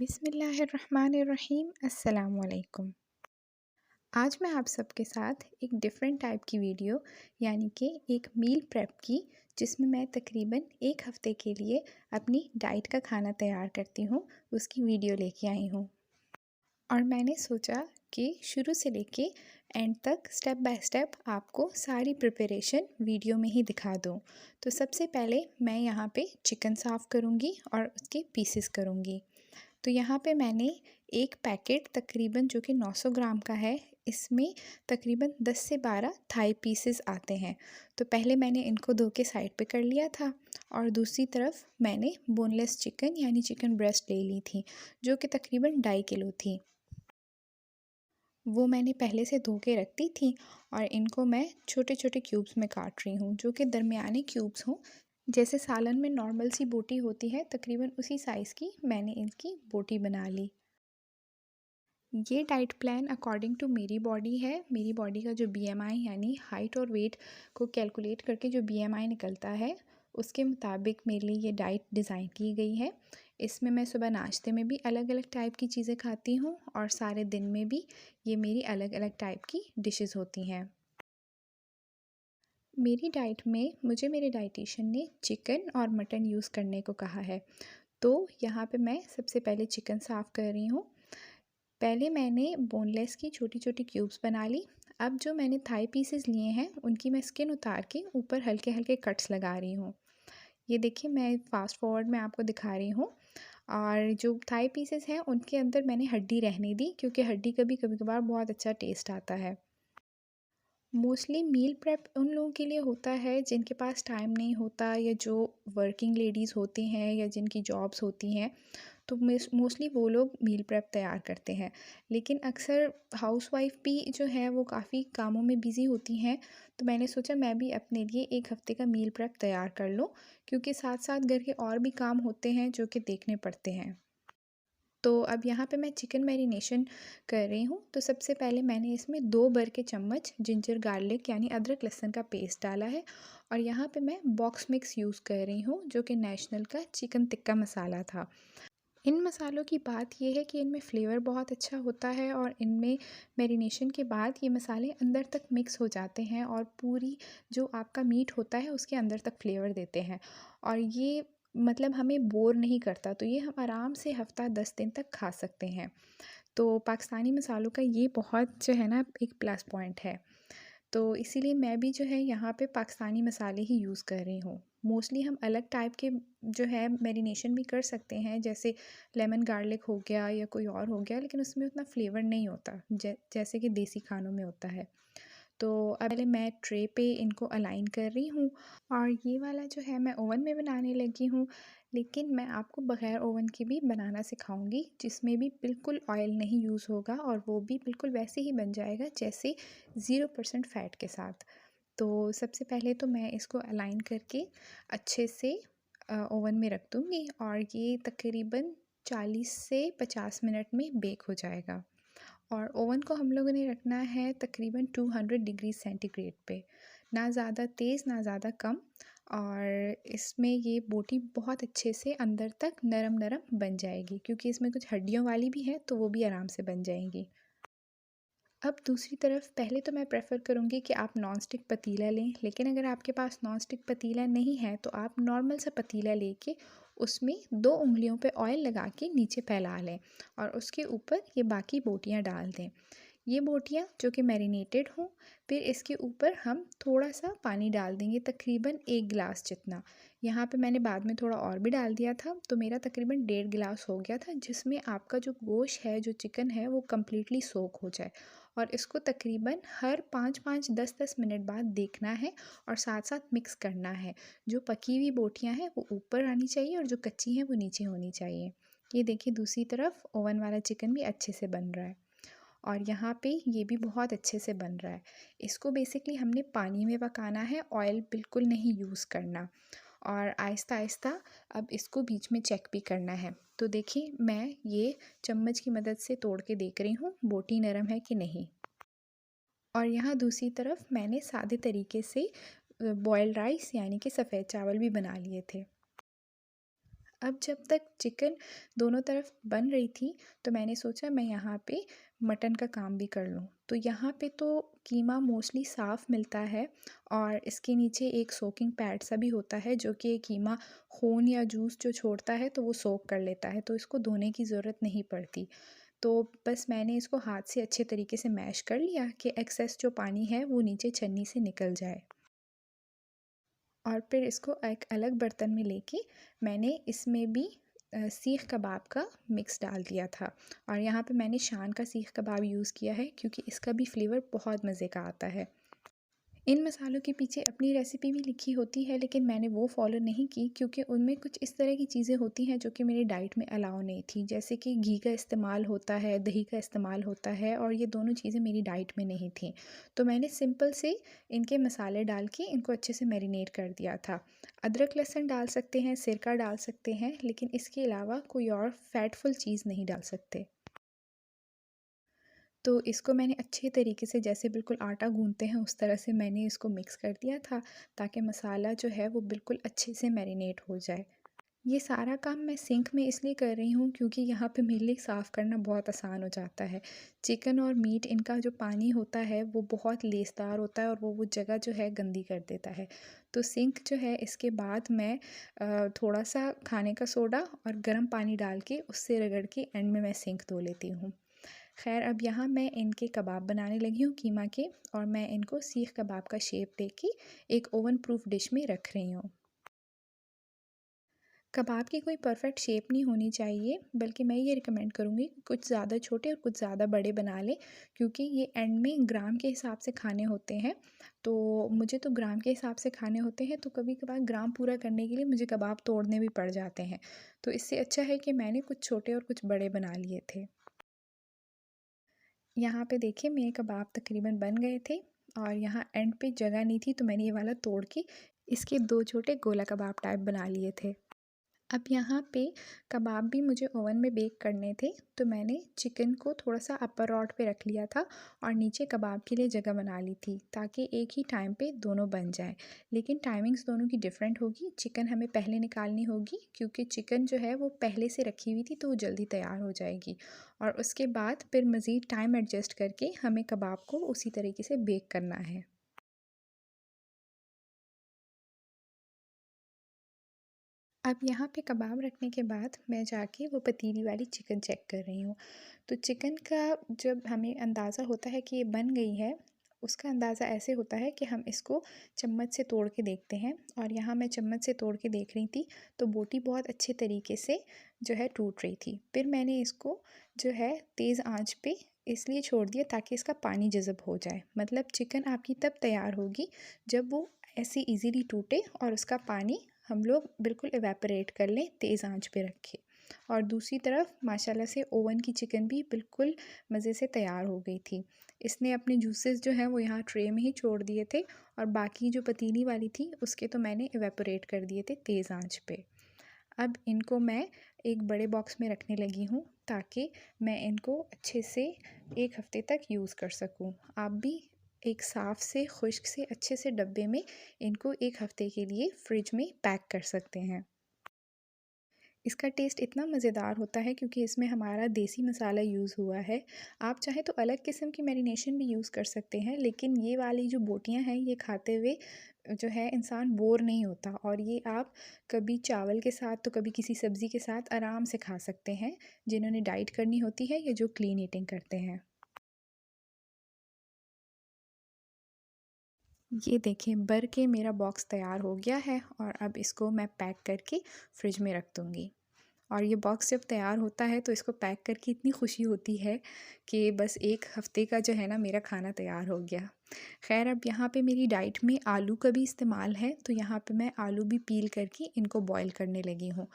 बिस्मिल्लाहिर्रहमानिर्रहीम। अस्सलामुअलैकुम। आज मैं आप सबके साथ एक डिफरेंट टाइप की वीडियो यानी कि एक मील प्रेप की, जिसमें मैं तकरीबन एक हफ़्ते के लिए अपनी डाइट का खाना तैयार करती हूँ, उसकी वीडियो लेके आई हूँ। और मैंने सोचा कि शुरू से लेके एंड तक स्टेप बाय स्टेप आपको सारी प्रिपरेशन वीडियो में ही दिखा दूँ। तो सबसे पहले मैं यहाँ पे चिकन साफ़ करूँगी और उसके पीसेस करूँगी। तो यहाँ पे मैंने एक पैकेट तकरीबन जो कि 900 ग्राम का है, इसमें तकरीबन 10 से 12 थाई पीसेस आते हैं। तो पहले मैंने इनको धो के साइड पे कर लिया था और दूसरी तरफ मैंने बोनलेस चिकन यानी चिकन ब्रेस्ट ले ली थी, जो कि तकरीबन 2.5 किलो थी। वो मैंने पहले से धो के रख दी थी और इनको मैं छोटे छोटे क्यूब्स में काट रही हूँ, जो कि दरमियाने क्यूब्स हों। जैसे सालन में नॉर्मल सी बोटी होती है, तकरीबन उसी साइज़ की मैंने इनकी बोटी बना ली। ये डाइट प्लान अकॉर्डिंग टू मेरी बॉडी है। मेरी बॉडी का जो बीएमआई यानी हाइट और वेट को कैलकुलेट करके जो बीएमआई निकलता है, उसके मुताबिक मेरे लिए ये डाइट डिज़ाइन की गई है। इसमें मैं सुबह नाश्ते में भी अलग अलग टाइप की चीज़ें खाती हूँ और सारे दिन में भी ये मेरी अलग अलग टाइप की डिशेस होती हैं। मेरी डाइट में मुझे मेरे डाइटिशियन ने चिकन और मटन यूज़ करने को कहा है। तो यहाँ पे मैं सबसे पहले चिकन साफ़ कर रही हूँ। पहले मैंने बोनलेस की छोटी छोटी क्यूब्स बना ली। अब जो मैंने थाई पीसेस लिए हैं, उनकी मैं स्किन उतार के ऊपर हल्के हल्के कट्स लगा रही हूँ। ये देखिए, मैं फास्ट फॉरवर्ड में आपको दिखा रही हूँ। और जो थाई पीसेस हैं, उनके अंदर मैंने हड्डी रहने दी, क्योंकि हड्डी का भी कभी कभार बहुत अच्छा टेस्ट आता है। मोस्टली मील प्रेप उन लोगों के लिए होता है जिनके पास टाइम नहीं होता, या जो वर्किंग लेडीज़ होती हैं, या जिनकी जॉब्स होती हैं। तो मोस्टली वो लोग मील प्रेप तैयार करते हैं। लेकिन अक्सर हाउसवाइफ भी जो है वो काफ़ी कामों में बिज़ी होती हैं। तो मैंने सोचा मैं भी अपने लिए एक हफ़्ते का मील प्रेप तैयार कर लूँ, क्योंकि साथ साथ घर के और भी काम होते हैं जो कि देखने पड़ते हैं। तो अब यहाँ पे मैं चिकन मैरिनेशन कर रही हूँ। तो सबसे पहले मैंने इसमें 2 बड़े के चम्मच जिंजर गार्लिक यानी अदरक लहसुन का पेस्ट डाला है। और यहाँ पे मैं बॉक्स मिक्स यूज़ कर रही हूँ, जो कि नेशनल का चिकन टिक्का मसाला था। इन मसालों की बात ये है कि इनमें फ़्लेवर बहुत अच्छा होता है, और इनमें मैरिनेशन के बाद ये मसाले अंदर तक मिक्स हो जाते हैं और पूरी जो आपका मीट होता है उसके अंदर तक फ़्लेवर देते हैं। और ये मतलब हमें बोर नहीं करता, तो ये हम आराम से हफ़्ता 10 दिन तक खा सकते हैं। तो पाकिस्तानी मसालों का ये बहुत जो है ना, एक प्लस पॉइंट है। तो इसीलिए मैं भी जो है यहाँ पे पाकिस्तानी मसाले ही यूज़ कर रही हूँ। मोस्टली हम अलग टाइप के जो है मैरिनेशन भी कर सकते हैं, जैसे लेमन गार्लिक हो गया या कोई और हो गया, लेकिन उसमें उतना फ्लेवर नहीं होता जैसे कि देसी खानों में होता है। तो अब पहले मैं ट्रे पे इनको अलाइन कर रही हूँ। और ये वाला जो है मैं ओवन में बनाने लगी हूँ, लेकिन मैं आपको बग़ैर ओवन के भी बनाना सिखाऊंगी, जिसमें भी बिल्कुल ऑयल नहीं यूज़ होगा, और वो भी बिल्कुल वैसे ही बन जाएगा जैसे 0% फ़ैट के साथ। तो सबसे पहले तो मैं इसको अलाइन करके अच्छे से ओवन में रख दूँगी, और ये तकरीबन 40 से 50 मिनट में बेक हो जाएगा। और ओवन को हम लोगों ने रखना है तकरीबन 200 डिग्री सेंटीग्रेड पे, ना ज़्यादा तेज़ ना ज़्यादा कम। और इसमें ये बोटी बहुत अच्छे से अंदर तक नरम नरम बन जाएगी, क्योंकि इसमें कुछ हड्डियों वाली भी है, तो वो भी आराम से बन जाएंगी। अब दूसरी तरफ पहले तो मैं प्रेफ़र करूँगी कि आप नॉन स्टिक पतीला लें, लेकिन अगर आपके पास नॉन स्टिक पतीला नहीं है तो आप नॉर्मल सा पतीला लेके उसमें 2 उँगलियों पे ऑयल लगा के नीचे फैला लें, और उसके ऊपर ये बाकी बोटियाँ डाल दें। ये बोटियाँ जो कि मैरिनेटेड हों, फिर इसके ऊपर हम थोड़ा सा पानी डाल देंगे, तकरीबन 1 गिलास जितना। यहाँ पे मैंने बाद में थोड़ा और भी डाल दिया था, तो मेरा तकरीबन 1.5 गिलास हो गया था, जिसमें आपका जो गोश्त है, जो चिकन है, वो कम्प्लीटली सोक हो जाए। और इसको तकरीबन हर 5-5 10-10 मिनट बाद देखना है, और साथ साथ मिक्स करना है। जो पकी हुई बोटियाँ हैं वो ऊपर आनी चाहिए, और जो कच्ची हैं वो नीचे होनी चाहिए। ये देखिए, दूसरी तरफ ओवन वाला चिकन भी अच्छे से बन रहा है, और यहाँ पे ये भी बहुत अच्छे से बन रहा है। इसको बेसिकली हमने पानी में पकाना है, ऑयल बिल्कुल नहीं यूज़ करना। और आहिस्ता आहिस्ता अब इसको बीच में चेक भी करना है। तो देखिए, मैं ये चम्मच की मदद से तोड़ के देख रही हूँ बोटी नरम है कि नहीं। और यहाँ दूसरी तरफ मैंने सादे तरीके से बॉयल्ड राइस यानी कि सफ़ेद चावल भी बना लिए थे। अब जब तक चिकन दोनों तरफ बन रही थी तो मैंने सोचा मैं यहाँ पे मटन का काम भी कर लूँ। तो यहाँ पे तो कीमा मोस्टली साफ़ मिलता है और इसके नीचे एक सोकिंग पैड सा भी होता है जो कि कीमा खून या जूस जो छोड़ता है तो वो सोक कर लेता है, तो इसको धोने की ज़रूरत नहीं पड़ती। तो बस मैंने इसको हाथ से अच्छे तरीके से मैश कर लिया कि एक्सेस जो पानी है वो नीचे छन्नी से निकल जाए। और फिर इसको एक अलग बर्तन में लेके मैंने इसमें भी सीख कबाब का मिक्स डाल दिया था। और यहाँ पे मैंने शान का सीख कबाब यूज़ किया है क्योंकि इसका भी फ्लेवर बहुत मज़े का आता है। इन मसालों के पीछे अपनी रेसिपी भी लिखी होती है लेकिन मैंने वो फ़ॉलो नहीं की क्योंकि उनमें कुछ इस तरह की चीज़ें होती हैं जो कि मेरी डाइट में अलाउ नहीं थी। जैसे कि घी का इस्तेमाल होता है, दही का इस्तेमाल होता है और ये दोनों चीज़ें मेरी डाइट में नहीं थी। तो मैंने सिंपल से इनके मसाले डाल के इनको अच्छे से मैरिनेट कर दिया था। अदरक लहसुन डाल सकते हैं, सिरका डाल सकते हैं, लेकिन इसके अलावा कोई और फ़ैटफुल चीज़ नहीं डाल सकते। तो इसको मैंने अच्छे तरीके से जैसे बिल्कुल आटा गूँथते हैं उस तरह से मैंने इसको मिक्स कर दिया था ताकि मसाला जो है वो बिल्कुल अच्छे से मैरिनेट हो जाए। ये सारा काम मैं सिंक में इसलिए कर रही हूँ क्योंकि यहाँ पे मेरे लिए साफ़ करना बहुत आसान हो जाता है। चिकन और मीट इनका जो पानी होता है वो बहुत लेसदार होता है और वो जगह जो है गंदी कर देता है। तो सिंक जो है इसके बाद मैं थोड़ा-सा खाने का सोडा और गर्म पानी डाल के उससे रगड़ के एंड में मैं सिंक धो लेती हूँ। ख़ैर अब यहाँ मैं इनके कबाब बनाने लगी हूँ कीमा के और मैं इनको सीख कबाब का शेप देके एक ओवन प्रूफ डिश में रख रही हूँ। कबाब की कोई परफ़ेक्ट शेप नहीं होनी चाहिए, बल्कि मैं ये रिकमेंड करूँगी कुछ ज़्यादा छोटे और कुछ ज़्यादा बड़े बना लें क्योंकि ये एंड में ग्राम के हिसाब से खाने होते हैं। तो मुझे तो ग्राम के हिसाब से खाने होते हैं तो कभी-कभार ग्राम पूरा करने के लिए मुझे कबाब तोड़ने भी पड़ जाते हैं। तो इससे अच्छा है कि मैंने कुछ छोटे और कुछ बड़े बना लिए थे। यहाँ पे देखिए मेरे कबाब तकरीबन बन गए थे और यहाँ एंड पे जगह नहीं थी तो मैंने ये वाला तोड़ के इसके 2 छोटे गोला कबाब टाइप बना लिए थे। अब यहाँ पे कबाब भी मुझे ओवन में बेक करने थे तो मैंने चिकन को थोड़ा-सा अपर रॉड पे रख लिया था और नीचे कबाब के लिए जगह बना ली थी ताकि एक ही टाइम पे दोनों बन जाएँ। लेकिन टाइमिंग्स दोनों की डिफ़रेंट होगी, चिकन हमें पहले निकालनी होगी क्योंकि चिकन जो है वो पहले से रखी हुई थी तो वो जल्दी तैयार हो जाएगी और उसके बाद फिर मज़ीद टाइम एडजस्ट करके हमें कबाब को उसी तरीके से बेक करना है। अब यहाँ पे कबाब रखने के बाद मैं जाके वो पतीली वाली चिकन चेक कर रही हूँ। तो चिकन का जब हमें अंदाज़ा होता है कि ये बन गई है, उसका अंदाज़ा ऐसे होता है कि हम इसको चम्मच से तोड़ के देखते हैं और यहाँ मैं चम्मच से तोड़ के देख रही थी, तो बोटी बहुत अच्छे तरीके से जो है टूट रही थी। फिर मैंने इसको जो है तेज़ आँच पे इसलिए छोड़ दिया ताकि इसका पानी जज़ब हो जाए। मतलब चिकन आपकी तब तैयार होगी जब वो ऐसे ईज़िली टूटे और उसका पानी हम लोग बिल्कुल इवेपोरेट कर लें तेज़ आंच पे रख के। और दूसरी तरफ माशाल्लाह से ओवन की चिकन भी बिल्कुल मज़े से तैयार हो गई थी। इसने अपने जूसेस जो हैं वो यहाँ ट्रे में ही छोड़ दिए थे और बाकी जो पतीली वाली थी उसके तो मैंने इवेपोरेट कर दिए थे तेज़ आंच पे। अब इनको मैं एक बड़े बॉक्स में रखने लगी हूँ ताकि मैं इनको अच्छे से 1 हफ़्ते तक यूज़ कर सकूँ। आप भी एक साफ़ से खुश्क से अच्छे से डब्बे में इनको 1 हफ़्ते के लिए फ्रिज में पैक कर सकते हैं। इसका टेस्ट इतना मज़ेदार होता है क्योंकि इसमें हमारा देसी मसाला यूज़ हुआ है। आप चाहें तो अलग किस्म की मैरिनेशन भी यूज़ कर सकते हैं, लेकिन ये वाली जो बोटियाँ हैं ये खाते हुए जो है इंसान बोर नहीं होता और ये आप कभी चावल के साथ तो कभी किसी सब्ज़ी के साथ आराम से खा सकते हैं, जिन्होंने डाइट करनी होती है या जो क्लीन ईटिंग करते हैं। ये देखिए भर के मेरा बॉक्स तैयार हो गया है और अब इसको मैं पैक करके फ्रिज में रख दूँगी। और ये बॉक्स जब तैयार होता है तो इसको पैक करके इतनी खुशी होती है कि बस 1 हफ़्ते का जो है ना मेरा खाना तैयार हो गया। ख़ैर अब यहाँ पे मेरी डाइट में आलू का भी इस्तेमाल है तो यहाँ पे मैं आलू भी पील करके इनको बॉयल करने लगी हूँ।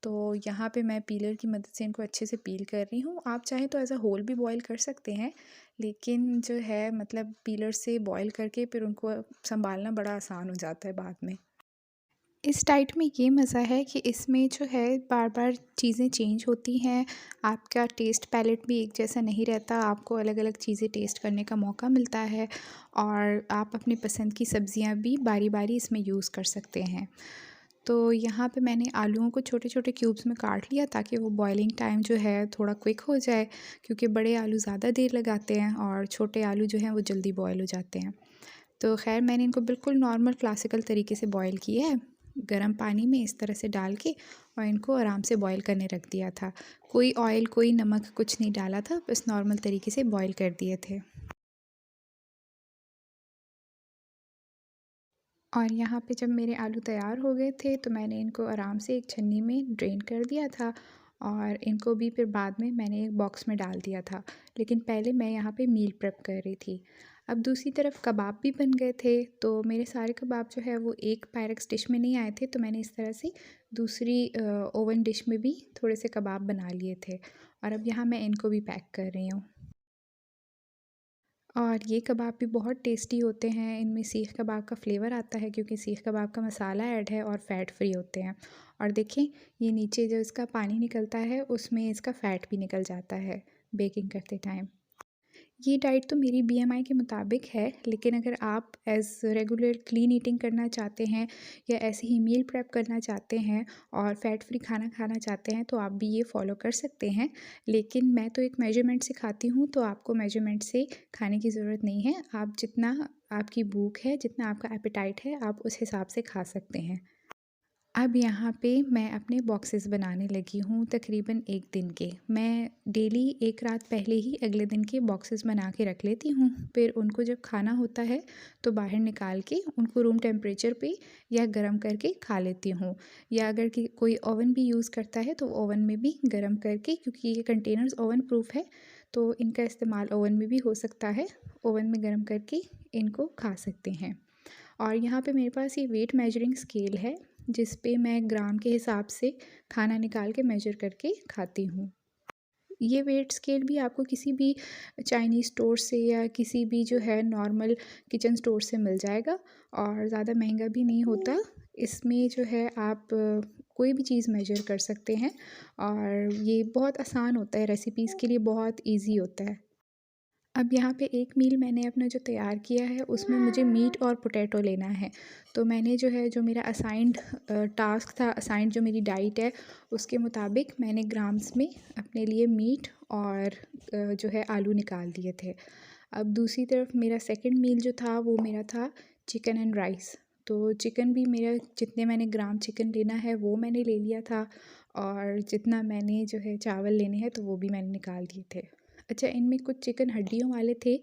तो यहाँ पे मैं पीलर की मदद से इनको अच्छे से पील कर रही हूँ। आप चाहें तो एज़ अ होल भी बॉयल कर सकते हैं, लेकिन जो है मतलब पीलर से बॉयल करके फिर उनको सँभालना बड़ा आसान हो जाता है बाद में। इस डाइट में ये मज़ा है कि इसमें जो है बार-बार चीज़ें चेंज होती हैं, आपका टेस्ट पैलेट भी एक जैसा नहीं रहता, आपको अलग-अलग चीज़ें टेस्ट करने का मौका मिलता है और आप अपनी पसंद की सब्ज़ियाँ भी बारी-बारी इसमें यूज़ कर सकते हैं। तो यहाँ पे मैंने आलूओं को छोटे-छोटे क्यूब्स में काट लिया ताकि वो बॉइलिंग टाइम जो है थोड़ा क्विक हो जाए, क्योंकि बड़े आलू ज़्यादा देर लगाते हैं और छोटे आलू जो हैं वो जल्दी बॉयल हो जाते हैं। तो ख़ैर मैंने इनको बिल्कुल नॉर्मल क्लासिकल तरीके से बॉयल किया है, गर्म पानी में इस तरह से डाल के, और इनको आराम से बॉयल करने रख दिया था। कोई ऑयल, कोई नमक कुछ नहीं डाला था, बस नॉर्मल तरीके से बॉयल कर दिए थे। और यहाँ पे जब मेरे आलू तैयार हो गए थे तो मैंने इनको आराम से एक छन्नी में ड्रेन कर दिया था, और इनको भी फिर बाद में मैंने एक बॉक्स में डाल दिया था। लेकिन पहले मैं यहाँ पे मील प्रेप कर रही थी। अब दूसरी तरफ कबाब भी बन गए थे, तो मेरे सारे कबाब जो है वो एक पायरेक्स डिश में नहीं आए थे, तो मैंने इस तरह से दूसरी ओवन डिश में भी थोड़े से कबाब बना लिए थे, और अब यहाँ मैं इनको भी पैक कर रही हूँ। और ये कबाब भी बहुत टेस्टी होते हैं, इनमें सीख कबाब का फ्लेवर आता है क्योंकि सीख कबाब का मसाला ऐड है और फ़ैट फ्री होते हैं। और देखें, ये नीचे जो इसका पानी निकलता है उसमें इसका फ़ैट भी निकल जाता है बेकिंग करते टाइम। ये डाइट तो मेरी बीएमआई के मुताबिक है, लेकिन अगर आप एज़ रेगुलर क्लीन ईटिंग करना चाहते हैं या ऐसे ही मील प्रेप करना चाहते हैं और फ़ैट फ्री खाना खाना चाहते हैं तो आप भी ये फ़ॉलो कर सकते हैं। लेकिन मैं तो एक मेजरमेंट से खाती हूँ, तो आपको मेजरमेंट से खाने की ज़रूरत नहीं है। आप जितना आपकी भूख है, जितना आपका एपेटाइट है, आप उस हिसाब से खा सकते हैं। अब यहाँ पे मैं अपने बॉक्सेस बनाने लगी हूँ तकरीबन 1 दिन के। मैं डेली 1 रात पहले ही अगले दिन के बॉक्सेस बना के रख लेती हूँ। फिर उनको जब खाना होता है तो बाहर निकाल के उनको रूम टेम्परेचर पे या गरम करके खा लेती हूँ। या अगर कि कोई ओवन भी यूज़ करता है तो ओवन में भी गरम करके, क्योंकि ये कंटेनर्स ओवन प्रूफ है, तो इनका इस्तेमाल ओवन में भी हो सकता है। ओवन में गरम करके इनको खा सकते हैं। और यहाँ पे मेरे पास ये वेट मेजरिंग स्केल है, जिस पे मैं ग्राम के हिसाब से खाना निकाल के मेजर करके खाती हूँ। ये वेट स्केल भी आपको किसी भी चाइनीज़ स्टोर से या किसी भी जो है नॉर्मल किचन स्टोर से मिल जाएगा, और ज़्यादा महंगा भी नहीं होता। इसमें जो है आप कोई भी चीज़ मेजर कर सकते हैं, और ये बहुत आसान होता है, रेसिपीज़ के लिए बहुत ईज़ी होता है। अब यहाँ पे एक मील मैंने अपना जो तैयार किया है उसमें मुझे मीट और पोटैटो लेना है। तो मैंने जो है, जो मेरा असाइन्ड टास्क था, असाइन्ड जो मेरी डाइट है उसके मुताबिक मैंने ग्राम्स में अपने लिए मीट और जो है आलू निकाल दिए थे। अब दूसरी तरफ मेरा सेकंड मील जो था वो मेरा था चिकन एंड राइस। तो चिकन भी मेरा, जितने मैंने ग्राम चिकन लेना है वो मैंने ले लिया था, और जितना मैंने जो है चावल लेने हैं तो वो भी मैंने निकाल दिए थे। अच्छा, इनमें कुछ चिकन हड्डियों वाले थे,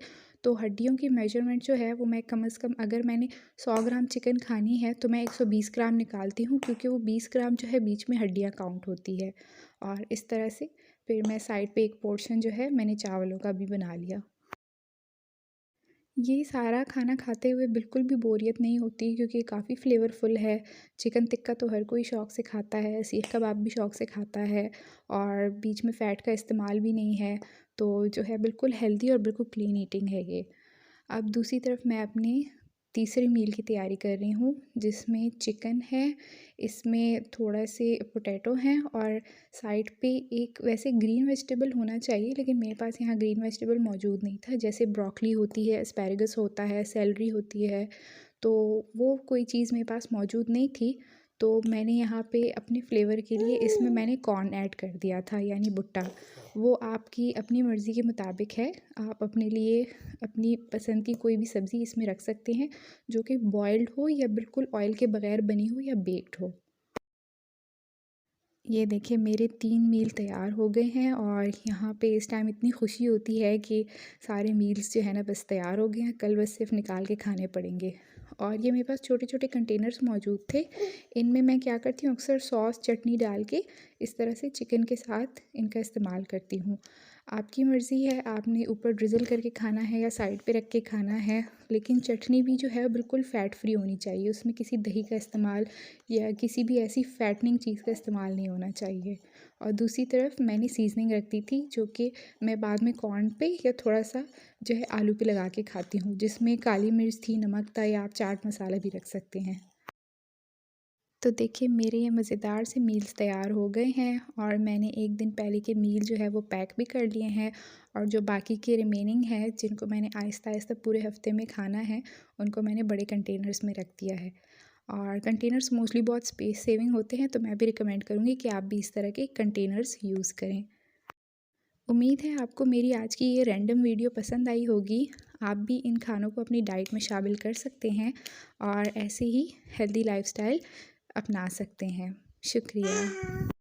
तो हड्डियों की मेजरमेंट जो है वो मैं कम से कम, अगर मैंने 100 ग्राम चिकन खानी है तो मैं 120 ग्राम निकालती हूँ, क्योंकि वो 20 ग्राम जो है बीच में हड्डियाँ काउंट होती है। और इस तरह से फिर मैं साइड पे एक पोर्शन जो है मैंने चावलों का भी बना लिया। ये सारा खाना खाते हुए बिल्कुल भी बोरियत नहीं होती, क्योंकि काफ़ी फ्लेवरफुल है। चिकन टिक्का तो हर कोई शौक़ से खाता है, सीख कबाब भी शौक़ से खाता है, और बीच में फ़ैट का इस्तेमाल भी नहीं है। तो जो है बिल्कुल हेल्दी और बिल्कुल क्लीन ईटिंग है ये। अब दूसरी तरफ मैं अपनी तीसरी मील की तैयारी कर रही हूँ, जिसमें चिकन है, इसमें थोड़ा से पोटैटो हैं, और साइड पे एक वैसे ग्रीन वेजिटेबल होना चाहिए, लेकिन मेरे पास यहाँ ग्रीन वेजिटेबल मौजूद नहीं था। जैसे ब्रोकली होती है, एस्पैरागस होता है, सेलरी होती है, तो वो कोई चीज़ मेरे पास मौजूद नहीं थी। तो मैंने यहाँ पे अपने फ्लेवर के लिए इसमें मैंने कॉर्न ऐड कर दिया था, यानी भुट्टा। वो आपकी अपनी मर्ज़ी के मुताबिक है, आप अपने लिए अपनी पसंद की कोई भी सब्ज़ी इसमें रख सकते हैं, जो कि बॉइल्ड हो या बिल्कुल ऑयल के बगैर बनी हो या बेक्ड हो। ये देखिए, मेरे 3 मील तैयार हो गए हैं, और यहाँ पे इस टाइम इतनी खुशी होती है कि सारे मील्स जो है ना बस तैयार हो गए हैं, कल बस सिर्फ निकाल के खाने पड़ेंगे। और ये मेरे पास छोटे-छोटे कंटेनर्स मौजूद थे। इनमें मैं क्या करती हूँ, अक्सर सॉस, चटनी डाल के इस तरह से चिकन के साथ इनका इस्तेमाल करती हूँ। आपकी मर्ज़ी है, आपने ऊपर ड्रिज़ल करके खाना है या साइड पे रख के खाना है, लेकिन चटनी भी जो है बिल्कुल फ़ैट फ्री होनी चाहिए। उसमें किसी दही का इस्तेमाल या किसी भी ऐसी फैटनिंग चीज़ का इस्तेमाल नहीं होना चाहिए। और दूसरी तरफ मैंने सीज़निंग रख दी थी, जो कि मैं बाद में कॉर्न पे या थोड़ा-सा जो है आलू पे लगा के खाती हूँ, जिसमें काली मिर्च थी, नमक था, या आप चाट मसाला भी रख सकते हैं। तो देखिए, मेरे ये मज़ेदार से मील्स तैयार हो गए हैं, और मैंने 1 दिन पहले के मील जो है वो पैक भी कर लिए हैं, और जो बाकी के रिमेनिंग है, जिनको मैंने आहिस्ता-आहिस्ता पूरे हफ़्ते में खाना है, उनको मैंने बड़े कंटेनर्स में रख दिया है। और कंटेनर्स मोस्टली बहुत स्पेस सेविंग होते हैं, तो मैं भी रिकमेंड करूँगी कि आप भी इस तरह के कंटेनर्स यूज़ करें। उम्मीद है आपको मेरी आज की ये रैंडम वीडियो पसंद आई होगी। आप भी इन खानों को अपनी डाइट में शामिल कर सकते हैं और ऐसे ही हेल्दी लाइफ़स्टाइल अपना सकते हैं। शुक्रिया।